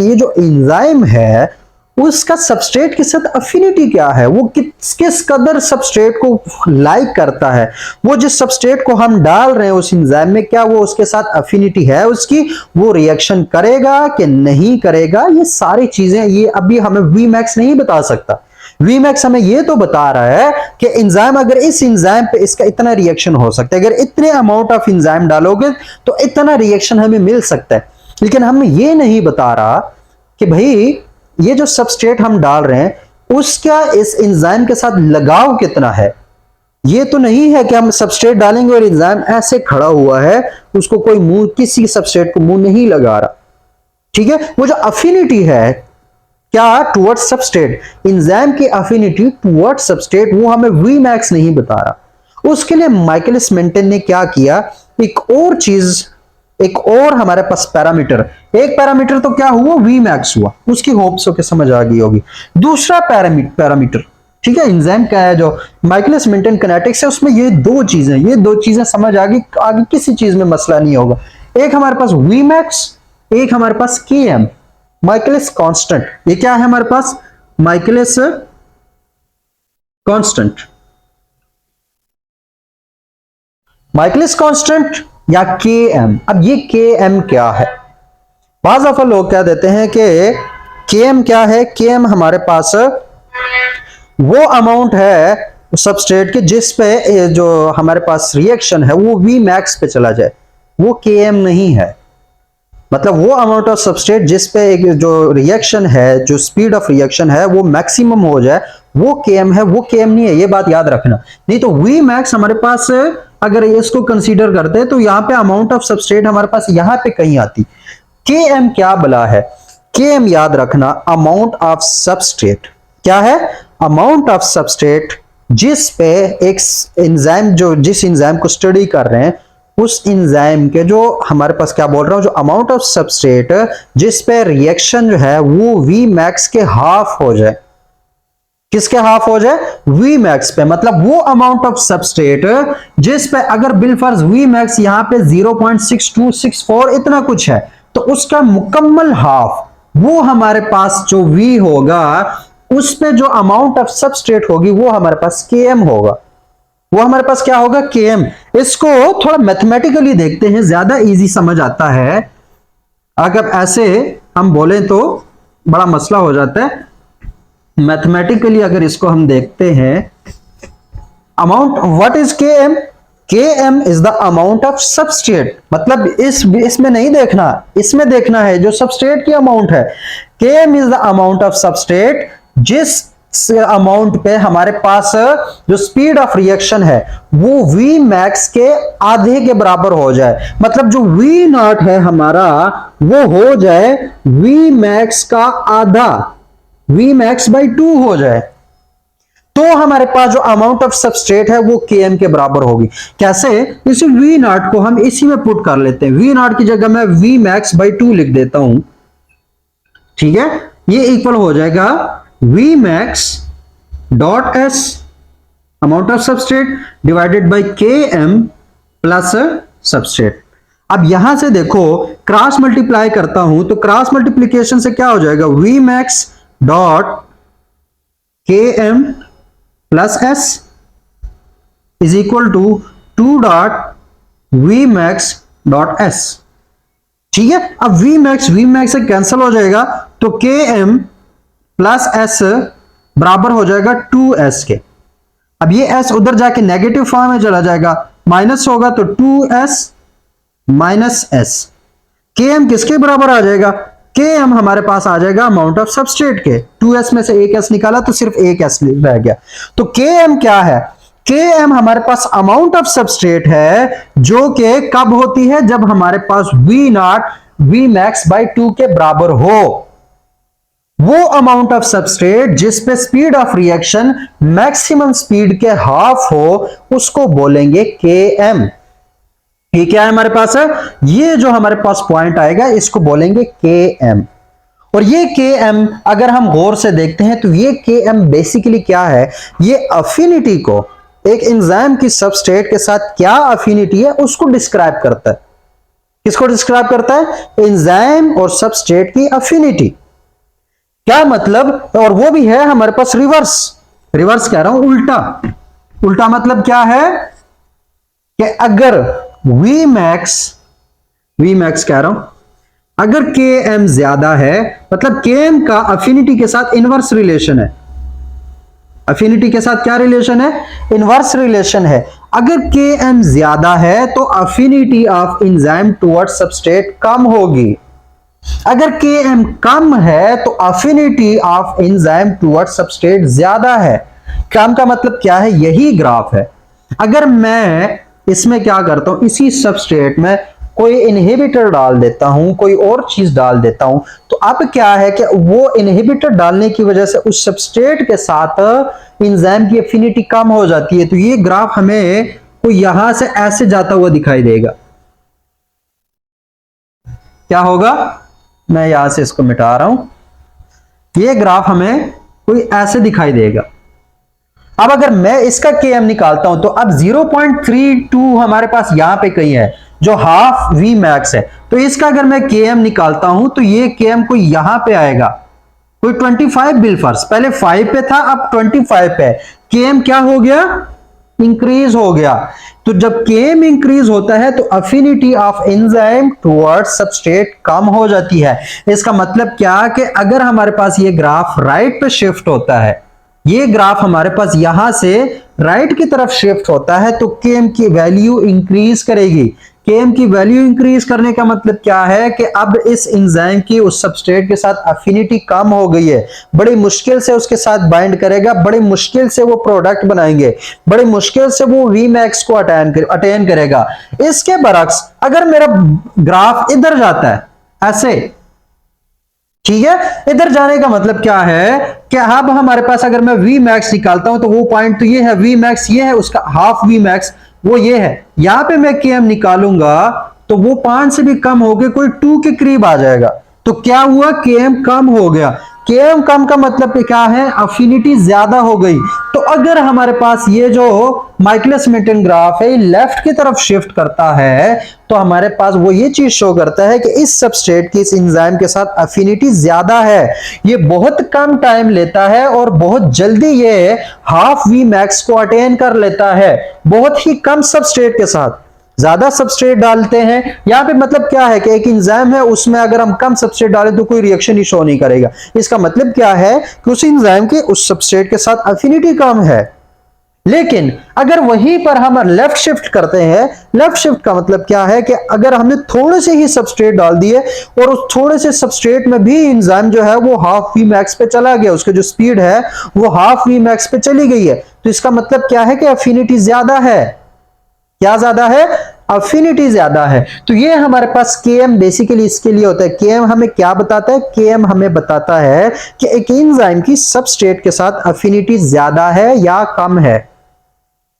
ये जो एंजाइम है उसका सबस्ट्रेट के साथ अफिनिटी क्या है, वो किस कदर सबस्ट्रेट को लाइक करता है, वो जिस सबस्ट्रेट को हम डाल रहे हैं उस एंजाइम में क्या वो उसके साथ अफिनिटी है उसकी, वो रिएक्शन करेगा कि नहीं करेगा, ये सारी चीजें ये अभी हमें वीमैक्स नहीं बता सकता। वीमैक्स हमें ये तो बता रहा है कि एंजाइम अगर इस एंजाइम पे इसका इतना रिएक्शन हो सकता है, अगर इतने अमाउंट ऑफ एंजाइम डालोगे तो इतना रिएक्शन हमें मिल सकता है, लेकिन हमें ये नहीं बता रहा कि भाई ये जो सबस्ट्रेट हम डाल रहे हैं उसका इस एंजाइम के साथ लगाव कितना है। ये तो नहीं है कि हम सबस्ट्रेट डालेंगे और एंजाइम ऐसे खड़ा हुआ है, उसको कोई मुंह किसी सबस्ट्रेट को मुंह नहीं लगा रहा, ठीक है। वो जो अफिनिटी है क्या टुवर्ड्स सबस्ट्रेट, एंजाइम की अफिनिटी टुवर्ड्स सबस्ट्रेट, वो हमें वीमैक्स नहीं बता रहा। उसके लिए माइकलिस मेंटन ने क्या किया, एक और चीज, एक और हमारे पास पैरामीटर, एक पैरामीटर तो क्या हुआ वीमैक्स हुआ, उसकी होप्स के समझ आ गई होगी। दूसरा पैरामीटर, ठीक है, एंजाइम क्या है जो माइकलिस मेंटन काइनेटिक्स है उसमें ये दो चीजें समझ आ गई, आगे किसी चीज में मसला नहीं होगा। एक हमारे पास वीमैक्स, एक हमारे पास केएम, माइकलिस कांस्टेंट। ये क्या है हमारे पास, माइकलिस कांस्टेंट, माइकलिस कांस्टेंट या केएम। अब ये केएम क्या है, बाज़ दफा लोग क्या देते हैं कि केएम क्या है, केएम हमारे पास वो अमाउंट है सबस्ट्रेट के जिस पे जो हमारे पास रिएक्शन है वो वी मैक्स पे चला जाए, वो केएम नहीं है। मतलब वो अमाउंट ऑफ सबस्ट्रेट जिस पे एक जो रिएक्शन है, जो स्पीड ऑफ रिएक्शन है वो मैक्सिमम हो जाए, वो केएम है, वो केएम नहीं है, ये बात याद रखना। नहीं तो वी मैक्स हमारे पास अगर इसको कंसीडर करते हैं तो यहाँ पे अमाउंट ऑफ सबस्ट्रेट हमारे पास यहाँ पे कहीं आती। केएम क्या बला है, केएम याद रखना अमाउंट ऑफ सबस्ट्रेट, क्या है, अमाउंट ऑफ सबस्ट्रेट जिस पे एक एंजाइम, जो जिस एंजाइम को स्टडी कर रहे हैं उस एंजाइम के जो हमारे पास क्या बोल रहा हूं, जो अमाउंट ऑफ सबस्ट्रेट जिस पे रिएक्शन जो है वो वी मैक्स के हाफ हो जाए। किसके हाफ हो जाए, वी मैक्स पे। मतलब वो अमाउंट ऑफ सबस्ट्रेट जिस पे अगर बिलफर्ज वी मैक्स यहां पे 0.6264 इतना कुछ है तो उसका मुकम्मल हाफ, वो हमारे पास जो वी होगा उस पे जो अमाउंट ऑफ सबस्ट्रेट होगी वो हमारे पास केएम होगा, वो हमारे पास क्या होगा, केएम। इसको थोड़ा मैथमेटिकली देखते हैं, ज्यादा इजी समझ आता है। अगर ऐसे हम बोलें तो बड़ा मसला हो जाता है। मैथमेटिकली अगर इसको हम देखते हैं, amount, what is KM, KM is the amount of substrate. मतलब इसमें नहीं देखना, इसमें देखना है जो सबस्ट्रेट की अमाउंट है। KM is the amount of substrate जिस अमाउंट पे हमारे पास जो स्पीड ऑफ रिएक्शन है वो वी मैक्स के आधे के बराबर हो जाए। मतलब जो वी नॉट है हमारा वो हो जाए वी मैक्स का आधा, वी मैक्स बाई 2 हो जाए, तो हमारे पास जो अमाउंट ऑफ सबस्ट्रेट है वो केएम के बराबर होगी। कैसे, इसी वी नॉट को हम इसी में पुट कर लेते हैं, वी नॉट की जगह मैं वी मैक्स बाई 2 लिख देता हूं, ठीक है। ये इक्वल हो जाएगा V max dot S amount of substrate divided by Km plus substrate। अब यहां से देखो क्रॉस मल्टीप्लाई करता हूं तो क्रॉस मल्टीप्लीकेशन से क्या हो जाएगा, V max dot Km plus S is equal to 2 dot V max dot S। ठीक है, अब V max से कैंसिल हो जाएगा तो Km प्लस एस बराबर हो जाएगा 2s के। अब ये s उधर जाके नेगेटिव फॉर्म में चला जाएगा, माइनस होगा तो 2s माइनस s। km किसके बराबर आ जाएगा, km हमारे पास आ जाएगा अमाउंट ऑफ सबस्ट्रेट के। 2s में से एक s निकाला तो सिर्फ एक s रह गया। तो km क्या है, km हमारे पास अमाउंट ऑफ सबस्ट्रेट है जो कि कब होती है, जब हमारे पास v not v max by 2 के बराबर हो। वो अमाउंट ऑफ सबस्ट्रेट जिस पे speed of reaction maximum speed के हाफ हो उसको बोलेंगे Km। ये क्या है हमारे पास है, ये जो हमारे पास पॉइंट आएगा इसको बोलेंगे Km। और ये Km अगर हम गौर से देखते हैं तो ये Km बेसिकली क्या है, ये अफिनिटी को, एक एंजाइम की सबस्ट्रेट के साथ क्या अफिनिटी है उसको डिस्क्राइब करता है। किसको डिस्क्राइब करता है? एंजाइम और सबस्ट्रेट की अफिनिटी। क्या मतलब? और वो भी है हमारे पास रिवर्स। रिवर्स कह रहा हूं, उल्टा। उल्टा मतलब क्या है कि अगर Vmax कह रहा हूं, अगर Km ज्यादा है, मतलब Km का अफिनिटी के साथ इनवर्स रिलेशन है। अफिनिटी के साथ क्या रिलेशन है? इनवर्स रिलेशन है। अगर Km ज्यादा है तो affinity of enzyme towards substrate कम होगी। अगर Km कम है तो affinity of enzyme towards substrate ज्यादा है। कम का मतलब क्या है? यही ग्राफ है। अगर मैं इसमें क्या करता हूं, इसी सबस्ट्रेट में कोई इनहिबिटर डाल देता हूं, कोई और चीज डाल देता हूं, तो अब क्या है कि वो इनहिबिटर डालने की वजह से उस सबस्ट्रेट के साथ एंजाइम की एफिनिटी कम हो जाती है। तो ये ग्राफ हमें कोई यहां से ऐसे जाता हुआ दिखाई देगा। क्या होगा? मैं यहां से इसको मिटा रहा हूं। ये ग्राफ हमें कोई ऐसे दिखाई देगा। अब अगर मैं इसका Km निकालता हूं तो अब 0.32 हमारे पास यहां पे कहीं है जो हाफ Vmax है। तो इसका अगर मैं Km निकालता हूं तो ये Km कोई यहां पे आएगा, कोई 25 बिलफर्स, पहले 5 पे था अब 25 पे। Km क्या हो गया? इंक्रीज हो गया। तो जब Km इंक्रीज होता है तो affinity of enzyme towards substrate कम हो जाती है। इसका मतलब क्या कि अगर हमारे पास ये ग्राफ राइट पे शिफ्ट होता है, ये ग्राफ हमारे पास यहां से राइट की तरफ शिफ्ट होता है तो Km की वैल्यू इंक्रीज करेगी। Km की वैल्यू इंक्रीज करने का मतलब क्या है कि अब इस एंजाइम की उस सबस्ट्रेट के साथ अफिनिटी कम हो गई है, बड़ी मुश्किल से उसके साथ बाइंड करेगा, बड़ी मुश्किल से वो प्रोडक्ट बनाएंगे, बड़ी मुश्किल से वो Vmax को अटेन करेगा। इसके बरक्स अगर मेरा ग्राफ इधर जाता है ऐसे, ठीक है, इधर जाने का मतलब क्या है कि अब हमारे पास अगर मैं Vmax निकालता हूं तो वो पॉइंट तो ये है, Vmax ये है, उसका हाफ Vmax वो ये है। यहां पे मैं Km निकालूंगा तो वो 5 से भी कम हो गए, कोई 2 के करीब आ जाएगा। तो क्या हुआ? Km कम हो गया। Km कम का मतलब क्या है? अफिनिटी ज्यादा हो गई। तो अगर हमारे पास ये जो माइकलिस मेंटन ग्राफ है लेफ्ट की तरफ शिफ्ट करता है तो हमारे पास वो ये चीज शो करता है कि इस सबस्ट्रेट की, इस एंजाइम के साथ अफिनिटी ज्यादा है। ये बहुत कम टाइम लेता है और बहुत जल्दी ये हाफ Vmax को अटेन कर लेता है, बहुत ही कम सबस्ट्रेट के साथ। ज्यादा सबस्ट्रेट डालते हैं यहां पे मतलब क्या है कि एक एंजाइम है उसमें अगर हम कम सबस्ट्रेट डालें तो कोई रिएक्शन ही शो नहीं करेगा। इसका मतलब क्या है कि उस एंजाइम के उस सबस्ट्रेट के साथ अफिनिटी कम है। लेकिन अगर वहीं पर हम लेफ्ट शिफ्ट करते हैं, लेफ्ट शिफ्ट का मतलब क्या है कि अगर हमने थोड़े से ही सबस्ट्रेट डाल दिए और उस थोड़े से सबस्ट्रेट में भी एंजाइम जो है वो हाफ Vmax पे चला गया, उसकी जो स्पीड है वो हाफ Vmax पे चली गई है, तो इसका मतलब क्या है कि अफिनिटी ज्यादा है। क्या ज्यादा है? अफिनिटी ज्यादा है। तो ये हमारे पास Km बेसिकली इसके लिए होता है। Km हमें क्या बताता है? Km हमें बताता है कि एक एंजाइम की सबस्ट्रेट के साथ अफिनिटी ज्यादा है या कम है।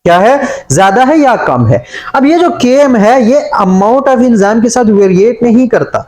क्या है? ज्यादा है या कम है। अब ये जो Km है ये अमाउंट ऑफ एंजाइम के साथ वेरिएट नहीं करता,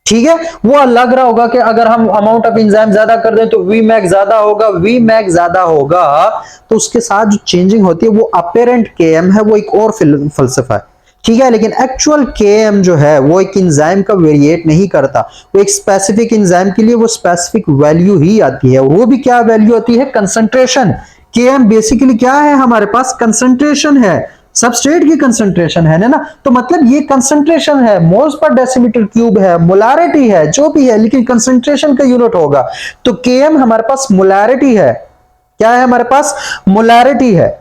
ठीक है। वो लग रहा होगा कि अगर हम अमाउंट ऑफ एंजाइम ज्यादा कर दें तो Vmax ज्यादा होगा, Vmax ज्यादा होगा तो उसके साथ जो चेंजिंग होती है वो अपेरेंट Km है, वो एक और फलसफा है, ठीक है। लेकिन एक्चुअल Km जो है वो एक एंजाइम का वेरिएट नहीं करता, वो एक स्पेसिफिक एंजाइम के लिए वो स्पेसिफिक वैल्यू ही आती है। वो भी क्या वैल्यू आती है? कंसंट्रेशन। Km बेसिकली क्या है हमारे पास? कंसंट्रेशन है, सबस्ट्रेट की कंसंट्रेशन है ना। तो मतलब ये कंसंट्रेशन है, मोल्स पर डेसीमीटर क्यूब है, मोलारिटी है, जो भी है, लेकिन कंसंट्रेशन का यूनिट होगा। तो Km हमारे पास मोलारिटी है। क्या है हमारे पास? मोलारिटी है।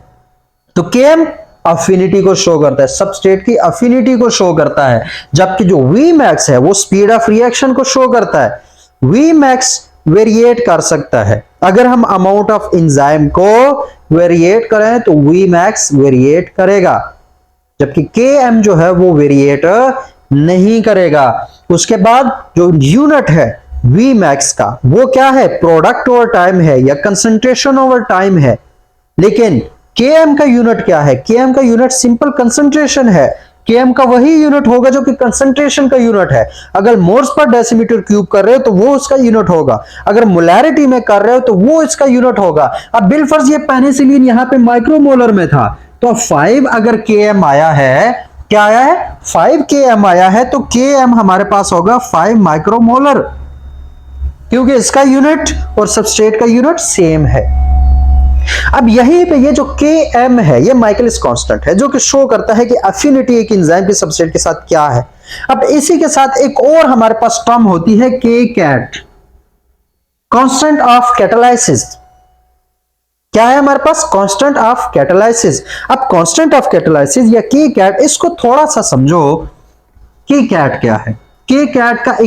तो Km अफिनिटी को शो करता है, सबस्ट्रेट की अफिनिटी को शो करता है, जबकि जो Vmax है वो स्पीड ऑफ रिएक्शन को शो करता है। Vmax वेरिएट कर सकता है, अगर हम अमाउंट ऑफ एंजाइम को वेरिएट करें तो Vmax वेरिएट करेगा, जबकि Km जो है वो वेरिएट नहीं करेगा। उसके बाद जो यूनिट है Vmax का वो क्या है? प्रोडक्ट ओवर टाइम है या कंसंट्रेशन ओवर टाइम है। लेकिन Km का यूनिट क्या है? Km का यूनिट सिंपल कंसंट्रेशन है। Km का वही यूनिट होगा जो कि कंसंट्रेशन का यूनिट है। अगर मोल्स पर डेसीमीटर क्यूब कर रहे हो तो वो उसका यूनिट होगा, अगर मोलैरिटी में कर रहे हो तो वो इसका यूनिट होगा। अब बिलफर्ज ये पेनिसिलिन यहां पे माइक्रोमोलर में था, तो 5 अगर Km आया है क्या आया है 5 km आया है, तो km हमारे पास होगा 5 माइक्रोमोलर, क्योंकि इसका यूनिट और सबस्ट्रेट का यूनिट सेम है। अब यहीं पे ये जो Km है ये माइकलिस कांस्टेंट है, जो कि शो करता है कि एफिनिटी एक एंजाइम के सबस्ट्रेट के साथ क्या है। अब इसी के साथ एक और हमारे पास टर्म होती है Kcat, कांस्टेंट ऑफ कैटालाइसिस। क्या है हमारे पास कांस्टेंट ऑफ कैटालाइसिस। अब कांस्टेंट ऑफ कैटालाइसिस या Kcat, इसको थोड़ा सा समझो। Kcat क्या है? Kcat का